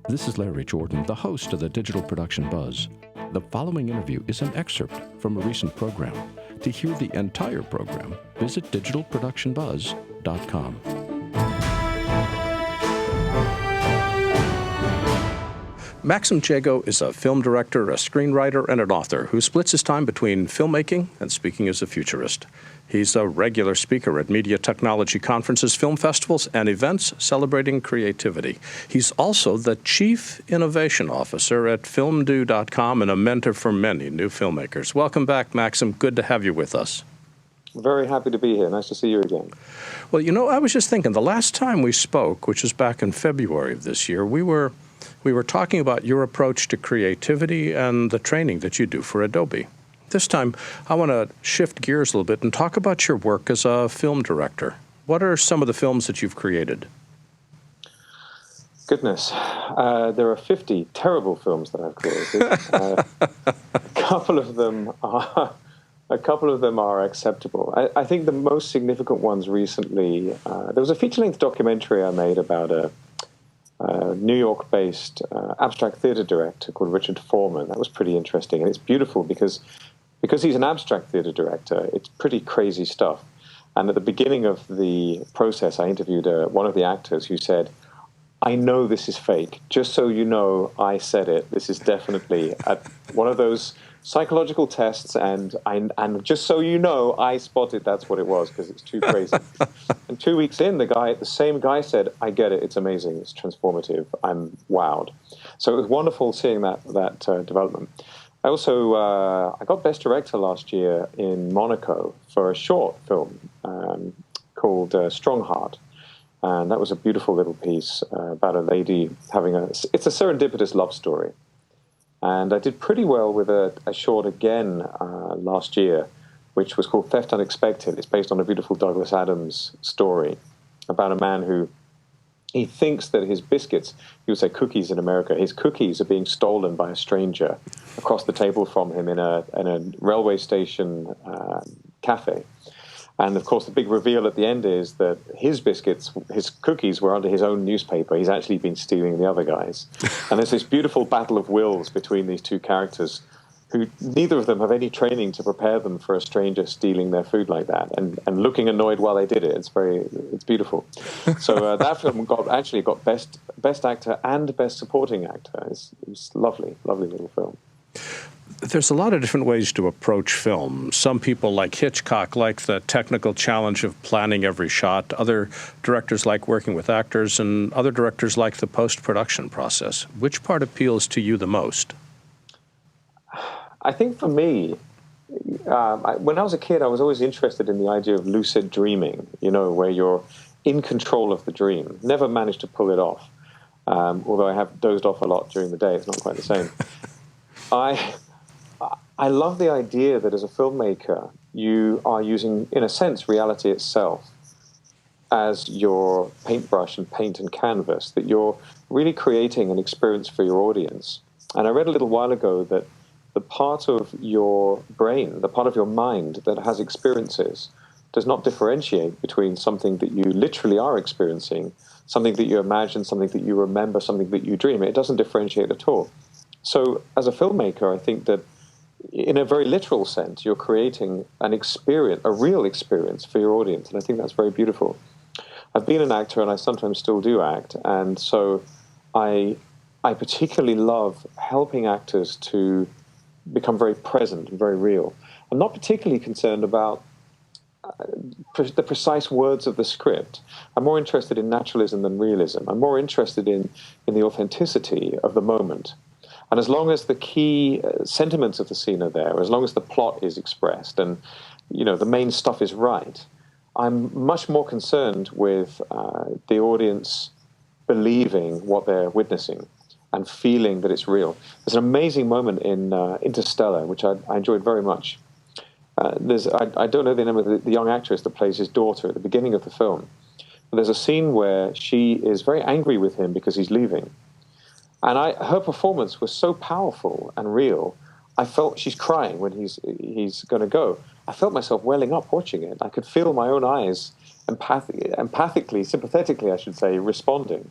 This is Larry Jordan, the host of the Digital Production Buzz. The following interview is an excerpt from a recent program. To hear the entire program, visit digitalproductionbuzz.com. Maxim Jago is a film director, a screenwriter, and an author who splits his time between filmmaking and speaking as a futurist. He's a regular speaker at media technology conferences, film festivals, and events celebrating creativity. He's also the Chief Innovation Officer at filmdo.com and a mentor for many new filmmakers. Welcome back, Maxim. Good to have you with us. Very happy to be here. Nice to see you again. Well, you know, I was just thinking, the last time we spoke, which was back in February of this year, we were talking about your approach to creativity and the training that you do for Adobe. This time, I want to shift gears a little bit and talk about your work as a film director. What are some of the films that you've created? Goodness. There are 50 terrible films that I've created. A couple of them are acceptable. I think the most significant ones recently, there was a feature-length documentary I made about a New York-based abstract theater director called Richard Foreman. That was pretty interesting, and it's beautiful because he's an abstract theater director. It's pretty crazy stuff. And at the beginning of the process, I interviewed one of the actors who said, "I know this is fake. Just so you know, I said it. This is definitely one of those psychological tests, and just so you know, I spotted that's what it was because it's too crazy." And 2 weeks in, the same guy said, "I get it. It's amazing. It's transformative. I'm wowed." So it was wonderful seeing that development. I also I got Best Director last year in Monaco for a short film called Strong Heart. And that was a beautiful little piece about a lady it's a serendipitous love story. And I did pretty well with a short again last year, which was called Theft Unexpected. It's based on a beautiful Douglas Adams story about a man who he thinks that his biscuits, he would say cookies in America, his cookies are being stolen by a stranger across the table from him in a railway station cafe. And, of course, the big reveal at the end is that his biscuits, his cookies were under his own newspaper. He's actually been stealing the other guys. And there's this beautiful battle of wills between these two characters who neither of them have any training to prepare them for a stranger stealing their food like that and looking annoyed while they did it. It's beautiful. So that film got best actor and best supporting actor. It's lovely little film. There's a lot of different ways to approach film. Some people, like Hitchcock, like the technical challenge of planning every shot. Other directors like working with actors, and other directors like the post-production process. Which part appeals to you the most? I think for me, when I was a kid, I was always interested in the idea of lucid dreaming, where you're in control of the dream. Never managed to pull it off, although I have dozed off a lot during the day. It's not quite the same. I love the idea that as a filmmaker, you are using, in a sense, reality itself as your paintbrush and paint and canvas, that you're really creating an experience for your audience. And I read a little while ago that the part of your brain, the part of your mind that has experiences, does not differentiate between something that you literally are experiencing, something that you imagine, something that you remember, something that you dream. It doesn't differentiate at all. So as a filmmaker, I think that in a very literal sense, you're creating an experience, a real experience for your audience. And I think that's very beautiful. I've been an actor and I sometimes still do act. And so I particularly love helping actors to become very present and very real. I'm not particularly concerned about the precise words of the script. I'm more interested in naturalism than realism. I'm more interested in the authenticity of the moment. And as long as the key sentiments of the scene are there, as long as the plot is expressed and, the main stuff is right, I'm much more concerned with the audience believing what they're witnessing and feeling that it's real. There's an amazing moment in Interstellar, which I enjoyed very much. I don't know the name of the young actress that plays his daughter at the beginning of the film. But there's a scene where she is very angry with him because he's leaving. And her performance was so powerful and real. I felt she's crying when he's going to go. I felt myself welling up watching it. I could feel my own eyes empathically, sympathetically, I should say, responding.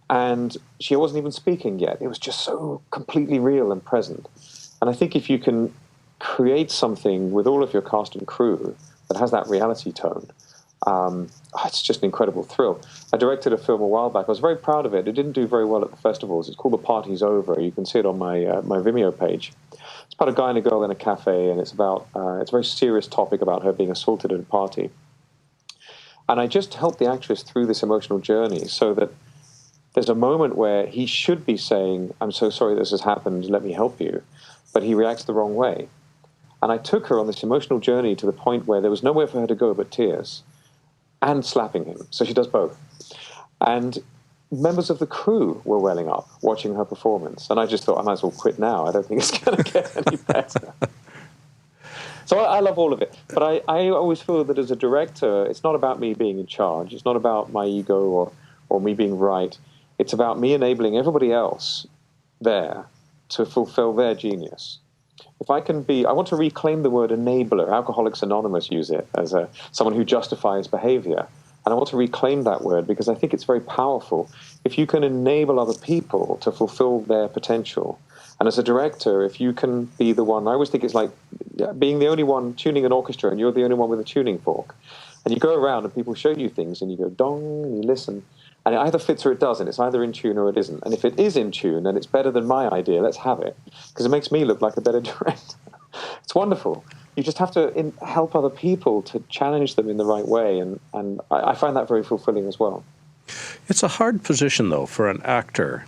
And she wasn't even speaking yet. It was just so completely real and present. And I think if you can create something with all of your cast and crew that has that reality tone, it's just an incredible thrill. I directed a film a while back. I was very proud of it. It didn't do very well at the festivals. It's called The Party's Over. You can see it on my Vimeo page. It's about a guy and a girl in a cafe, and it's a very serious topic about her being assaulted at a party. And I just helped the actress through this emotional journey so that there's a moment where he should be saying, "I'm so sorry this has happened, let me help you," but he reacts the wrong way. And I took her on this emotional journey to the point where there was nowhere for her to go but tears and slapping him. So she does both. And members of the crew were welling up watching her performance. And I just thought, I might as well quit now. I don't think it's going to get any better. So I love all of it. But I always feel that as a director, it's not about me being in charge. It's not about my ego or me being right. It's about me enabling everybody else there to fulfill their genius. If I can be, I want to reclaim the word enabler. Alcoholics Anonymous use it as someone who justifies behavior. And I want to reclaim that word because I think it's very powerful. If you can enable other people to fulfill their potential, and as a director, if you can be the one, I always think it's like being the only one tuning an orchestra and you're the only one with a tuning fork. And you go around and people show you things and you go dong and you listen. And it either fits or it doesn't. It's either in tune or it isn't. And if it is in tune and it's better than my idea, let's have it. Because it makes me look like a better director. It's wonderful. You just have to help other people to challenge them in the right way. And I find that very fulfilling as well. It's a hard position, though, for an actor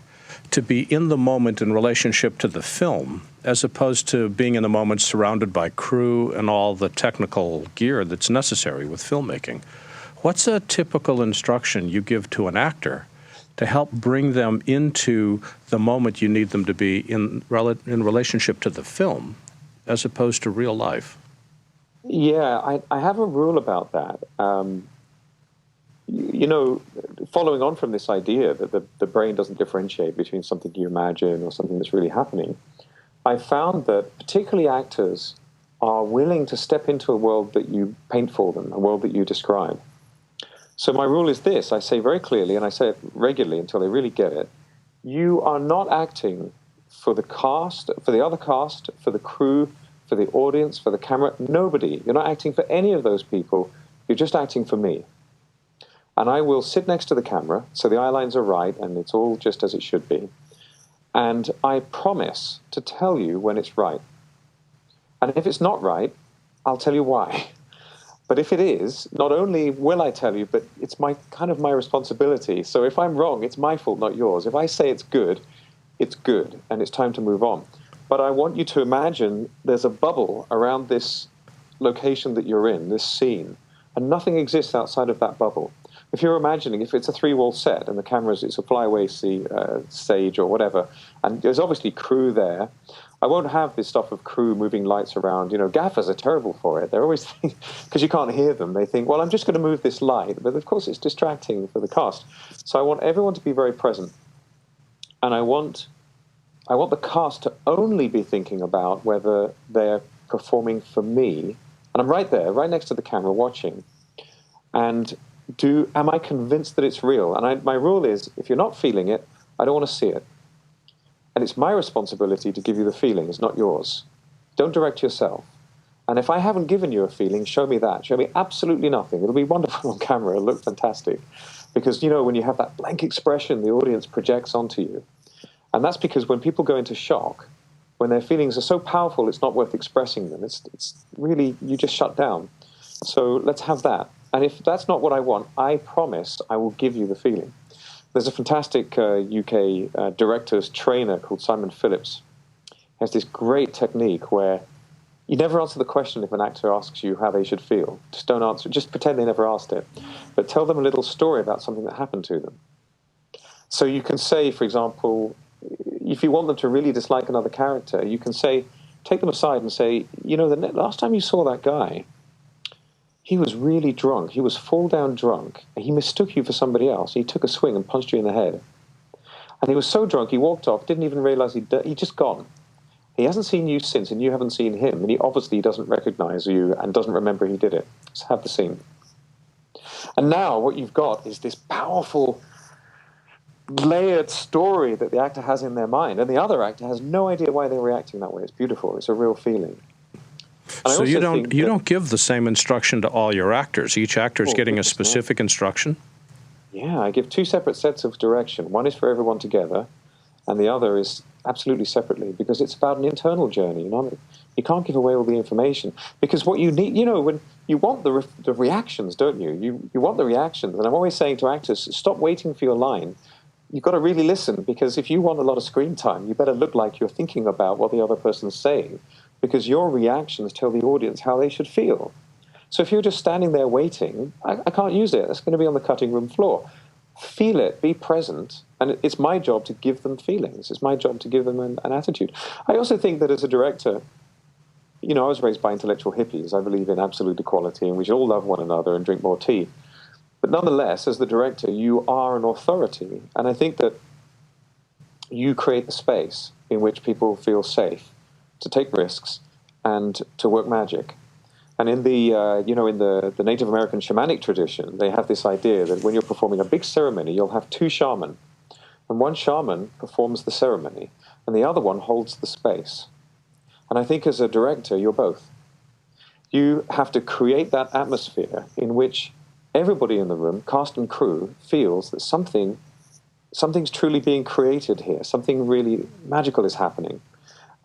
to be in the moment in relationship to the film, as opposed to being in the moment surrounded by crew and all the technical gear that's necessary with filmmaking. What's a typical instruction you give to an actor to help bring them into the moment you need them to be in relationship to the film, as opposed to real life? Yeah, I have a rule about that. Following on from this idea that the brain doesn't differentiate between something you imagine or something that's really happening, I found that particularly actors are willing to step into a world that you paint for them, a world that you describe. So my rule is this, I say very clearly, and I say it regularly until they really get it, you are not acting for the cast, for the other cast, for the crew, for the audience, for the camera, nobody. You're not acting for any of those people. You're just acting for me. And I will sit next to the camera, so the eye lines are right, and it's all just as it should be. And I promise to tell you when it's right. And if it's not right, I'll tell you why. But if it is, not only will I tell you, but it's my responsibility. So if I'm wrong, it's my fault, not yours. If I say it's good, and it's time to move on. But I want you to imagine there's a bubble around this location that you're in, this scene, and nothing exists outside of that bubble. If you're imagining, if it's a three-wall set and the camera's, it's a flyaway stage or whatever, and there's obviously crew there, I won't have this stuff of crew moving lights around. Gaffers are terrible for it. They're always, because you can't hear them, they think, well, I'm just going to move this light. But of course, it's distracting for the cast. So I want everyone to be very present. And I want the cast to only be thinking about whether they're performing for me. And I'm right there, right next to the camera watching. And am I convinced that it's real? And my rule is, if you're not feeling it, I don't want to see it. And it's my responsibility to give you the feeling. It's not yours. Don't direct yourself. And if I haven't given you a feeling, show me that. Show me absolutely nothing. It'll be wonderful on camera. It'll look fantastic. Because, when you have that blank expression, the audience projects onto you. And that's because when people go into shock, when their feelings are so powerful, it's not worth expressing them. It's really, you just shut down. So let's have that. And if that's not what I want, I promise I will give you the feeling. There's a fantastic UK director's trainer called Simon Phillips. He has this great technique where you never answer the question if an actor asks you how they should feel. Just don't answer. Just pretend they never asked it. But tell them a little story about something that happened to them. So you can say, for example, if you want them to really dislike another character, you can take them aside and say, the last time you saw that guy, he was really drunk. He was fall-down drunk. He mistook you for somebody else. He took a swing and punched you in the head. And he was so drunk, he walked off, didn't even realize he'd just gone. He hasn't seen you since, and you haven't seen him. And he obviously doesn't recognize you and doesn't remember he did it. Let's have the scene. And now what you've got is this powerful layered story that the actor has in their mind, and the other actor has no idea why they're reacting that way. It's beautiful. It's a real feeling. And so you don't give the same instruction to all your actors. Each actor is getting a specific instruction? Yeah, I give 2 separate sets of direction. One is for everyone together, and the other is absolutely separately, because it's about an internal journey. You can't give away all the information, because what you need, when you want the reactions, don't you? You want the reactions, and I'm always saying to actors, stop waiting for your line. You've got to really listen, because if you want a lot of screen time, you better look like you're thinking about what the other person's saying, because your reactions tell the audience how they should feel. So if you're just standing there waiting, I can't use it. It's going to be on the cutting room floor. Feel it, be present, and it's my job to give them feelings. It's my job to give them an attitude. I also think that as a director, I was raised by intellectual hippies. I believe in absolute equality, and we should all love one another and drink more tea. But nonetheless, as the director, you are an authority, and I think that you create the space in which people feel safe to take risks and to work magic. And in the in the Native American shamanic tradition, they have this idea that when you're performing a big ceremony, you'll have 2 shamans, and one shaman performs the ceremony, and the other one holds the space. And I think as a director, you're both. You have to create that atmosphere in which everybody in the room, cast and crew, feels that something's truly being created here. Something really magical is happening.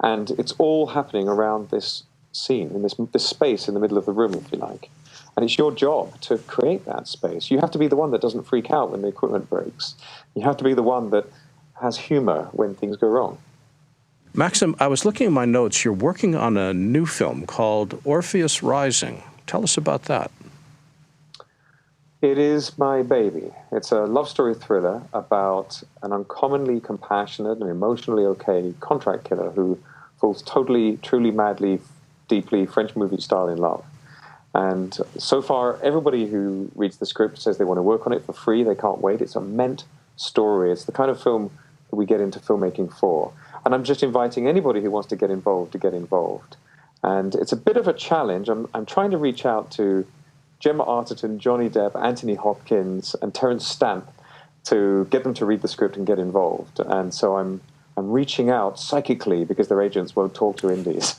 And it's all happening around this scene, in this space in the middle of the room, if you like. And it's your job to create that space. You have to be the one that doesn't freak out when the equipment breaks. You have to be the one that has humor when things go wrong. Maxim, I was looking at my notes. You're working on a new film called Orpheus Rising. Tell us about that. It is my baby. It's a love story thriller about an uncommonly compassionate and emotionally okay contract killer who falls totally, truly, madly, deeply French movie style in love. And so far, everybody who reads the script says they want to work on it for free. They can't wait. It's a meant story. It's the kind of film that we get into filmmaking for. And I'm just inviting anybody who wants to get involved to get involved. And it's a bit of a challenge. I'm trying to reach out to Gemma Arterton, Johnny Depp, Anthony Hopkins, and Terence Stamp to get them to read the script and get involved. And so I'm reaching out psychically because their agents won't talk to indies.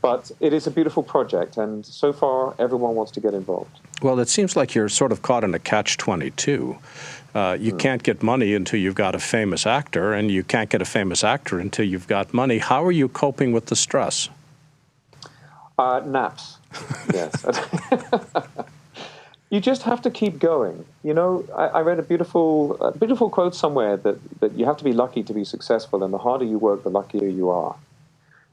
But it is a beautiful project, and so far everyone wants to get involved. Well, it seems like you're sort of caught in a catch-22. You can't get money until you've got a famous actor, and you can't get a famous actor until you've got money. How are you coping with the stress? Naps, yes. You just have to keep going. I read a beautiful quote somewhere that you have to be lucky to be successful, and the harder you work, the luckier you are.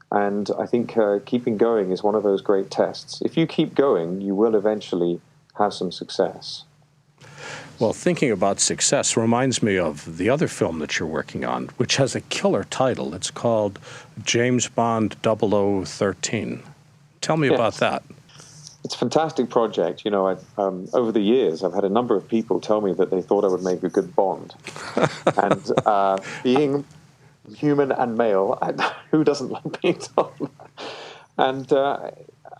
And I think keeping going is one of those great tests. If you keep going, you will eventually have some success. Well, thinking about success reminds me of the other film that you're working on, which has a killer title. It's called James Bond 0013. Tell me about that. It's a fantastic project. Over the years, I've had a number of people tell me that they thought I would make a good Bond. And being human and male, who doesn't like being told that? And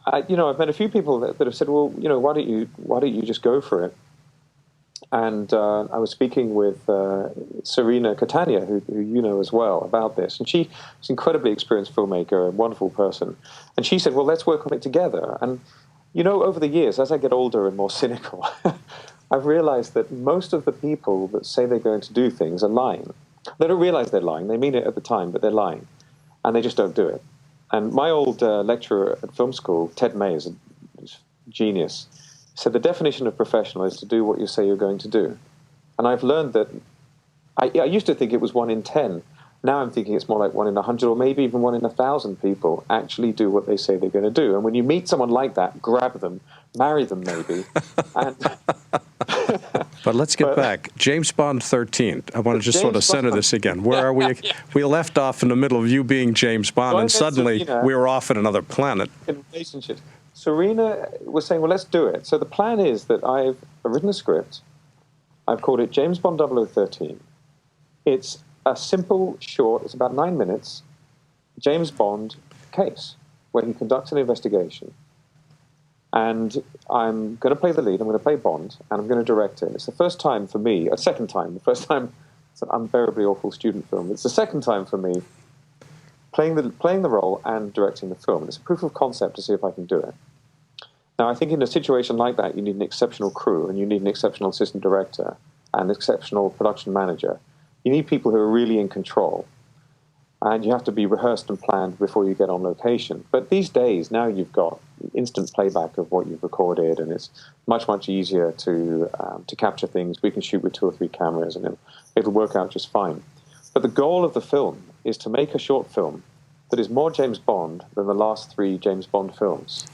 I've met a few people that have said, well, why don't you just go for it? And I was speaking with Serena Catania, who you know as well, about this. And she's an incredibly experienced filmmaker, a wonderful person. And she said, well, let's work on it together. And, over the years, as I get older and more cynical, I've realized that most of the people that say they're going to do things are lying. They don't realize they're lying. They mean it at the time, but they're lying. And they just don't do it. And my old lecturer at film school, Ted May, is a genius, said the definition of professional is to do what you say you're going to do. And I've learned that I used to think it was 1 in 10. Now I'm thinking it's more like 1 in 100 or maybe even 1 in 1,000 people actually do what they say they're going to do. And when you meet someone like that, grab them, marry them maybe. But let's get back. James Bond 13. I want to just sort of center this again. Where are we? Yeah. We left off in the middle of you being James Bond, and suddenly we were off at another planet. In relationships. Serena was saying, well, let's do it. So the plan is that I've written a script. I've called it James Bond 0013. It's a simple, short, it's about 9 minutes, James Bond case where he conducts an investigation. And I'm going to play the lead, I'm going to play Bond, and I'm going to direct it. It's the first time for me, a second time, the first time It's an unbearably awful student film. It's the second time for me playing the role and directing the film. It's a proof of concept to see if I can do it. Now, I think in a situation like that, you need an exceptional crew, and you need an exceptional assistant director and an exceptional production manager. You need people who are really in control, and you have to be rehearsed and planned before you get on location. But these days, now you've got instant playback of what you've recorded, and it's much, much easier to capture things. We can shoot with 2 or 3 cameras, and it'll work out just fine. But the goal of the film is to make a short film that is more James Bond than the last 3 James Bond films.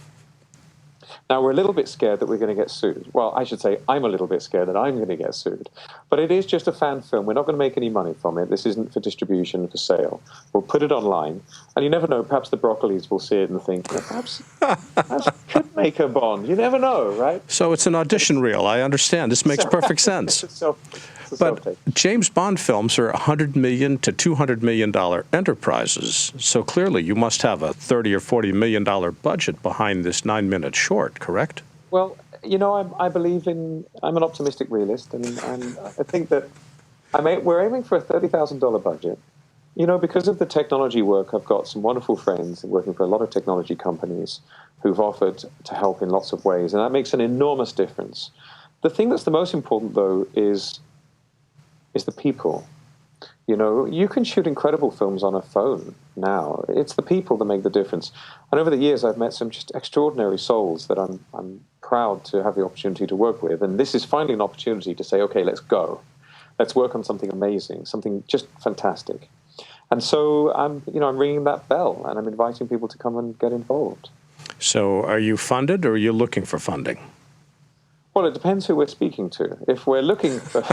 Now, we're a little bit scared that we're going to get sued. Well, I should say I'm a little bit scared that I'm going to get sued. But it is just a fan film. We're not going to make any money from it. This isn't for distribution, for sale. We'll put it online. And you never know, perhaps the Broccolis will see it and think, perhaps could make a Bond. You never know, right? So it's an audition reel. I understand. This makes perfect sense. But James Bond films are $100 million to $200 million enterprises. So clearly you must have a $30 or $40 million budget behind this 9-minute short, correct? Well, you know, I believe I'm an optimistic realist, and I think that we're aiming for a $30,000 budget. You know, because of the technology work, I've got some wonderful friends working for a lot of technology companies who've offered to help in lots of ways, and that makes an enormous difference. The thing that's the most important, though, is the people. You know, you can shoot incredible films on a phone now. It's the people that make the difference. And over the years, I've met some just extraordinary souls that I'm proud to have the opportunity to work with. And this is finally an opportunity to say, okay, let's go. Let's work on something amazing, something just fantastic. And so I'm ringing that bell, and I'm inviting people to come and get involved. So are you funded, or are you looking for funding? Well, it depends who we're speaking to. If we're looking for...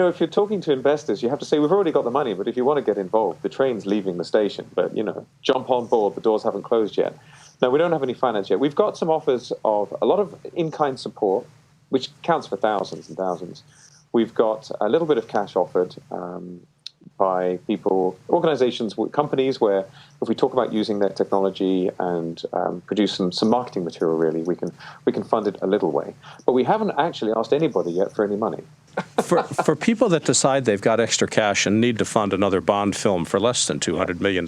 if you're talking to investors, you have to say, we've already got the money, but if you want to get involved, the train's leaving the station, but, jump on board, the doors haven't closed yet. No, we don't have any finance yet. We've got some offers of a lot of in-kind support, which counts for thousands and thousands. We've got a little bit of cash offered by people, organizations, companies where if we talk about using their technology and produce some marketing material, really, we can fund it a little way. But we haven't actually asked anybody yet for any money. For people that decide they've got extra cash and need to fund another Bond film for less than $200 million,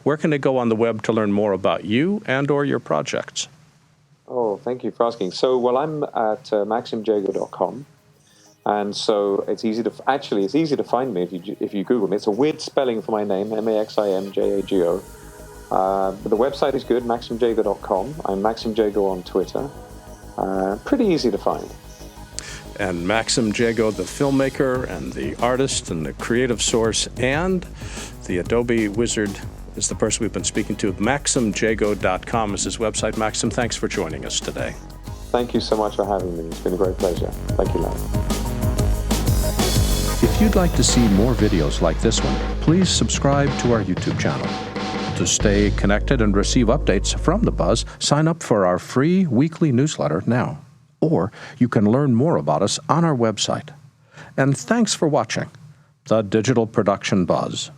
where can they go on the web to learn more about you and or your projects? Oh, thank you for asking. So, well, I'm at maximjago.com. And so it's easy to find me if you Google me. It's a weird spelling for my name, MAXIMJAGO. But the website is good, maximjago.com. I'm Maxim Jago on Twitter. Pretty easy to find. And Maxim Jago, the filmmaker and the artist and the creative source and the Adobe wizard, is the person we've been speaking to. MaximJago.com is his website. Maxim, thanks for joining us today. Thank you so much for having me. It's been a great pleasure. Thank you, Larry. If you'd like to see more videos like this one, please subscribe to our YouTube channel. To stay connected and receive updates from The Buzz, sign up for our free weekly newsletter now. Or you can learn more about us on our website. And thanks for watching The Digital Production Buzz.